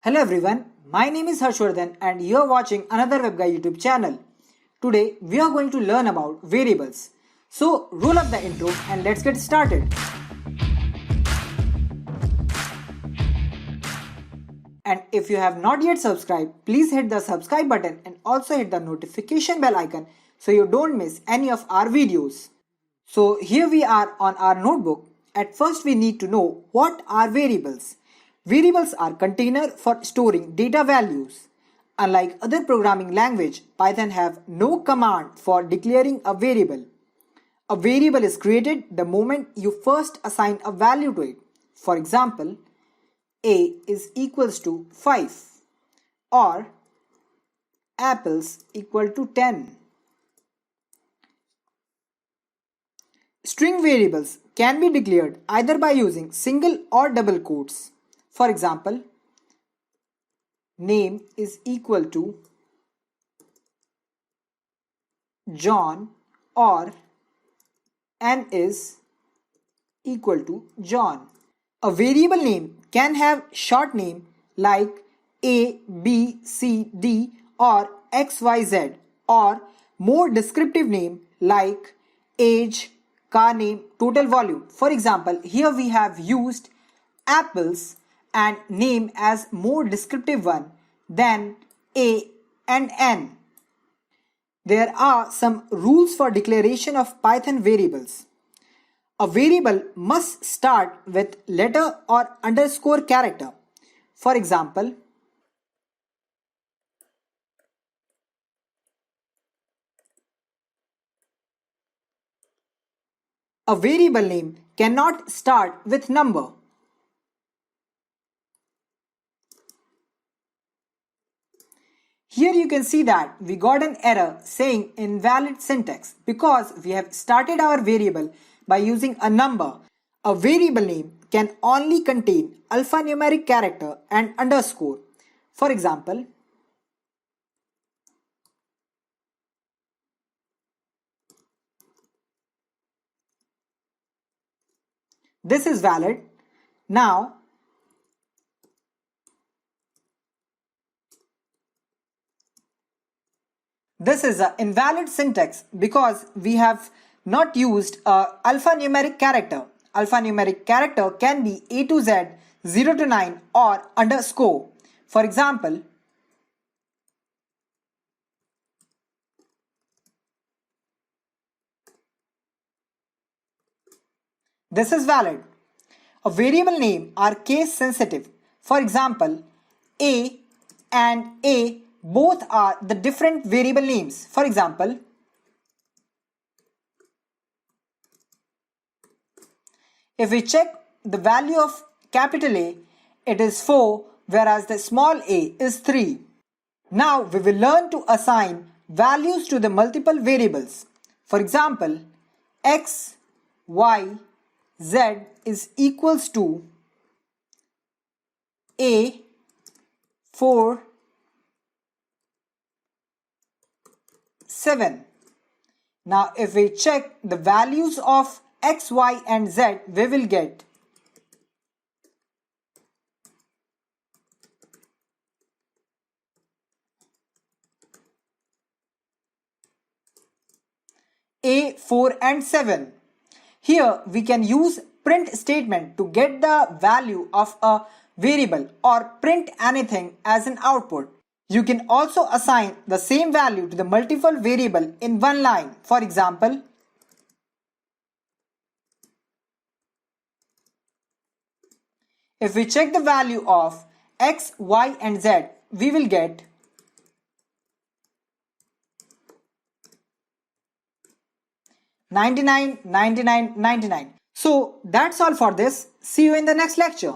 Hello everyone, my name is Harshvardhan and you are watching another web guy YouTube channel. Today we are going to learn about variables. So roll up the intro and let's get started. And if you have not yet subscribed, please hit the subscribe button and also hit the notification bell icon so you don't miss any of our videos. So here we are on our notebook. At first we need to know what are variables. Variables are containers for storing data values. Unlike other programming language, Python have no command for declaring a variable. A variable is created the moment you first assign a value to it. For example, a is equals to 5 or apples equal to 10. String variables can be declared either by using single or double quotes. For example, name is equal to John or n is equal to John. A variable name can have short name like A, B, C, D or X, Y, Z, or more descriptive name like age, car name, total volume. For example, here we have used apples and name as more descriptive one than A and N. There are some rules for declaration of Python variables. A variable must start with letter or underscore character. For example, a variable name cannot start with number. Here you can see that we got an error saying invalid syntax because we have started our variable by using a number. A variable name can only contain alphanumeric character and underscore. For example, this is valid. Now, this is an invalid syntax because we have not used a alphanumeric character. Alphanumeric character can be A to Z, 0 to 9 or underscore. For example, this is valid. A variable name are case sensitive. For example, A and A both are the different variable names. For example, if we check the value of capital A, it is 4, whereas the small a is 3. Now we will learn to assign values to the multiple variables. For example, x, y, z is equals to a, 4, 7. Now if we check the values of x, y and z, we will get a, 4 and 7. Here we can use print statement to get the value of a variable or print anything as an output. You can also assign the same value to the multiple variable in one line. For example, if we check the value of x, y and z, we will get $99, $99, $99. So that's all for this. See you in the next lecture.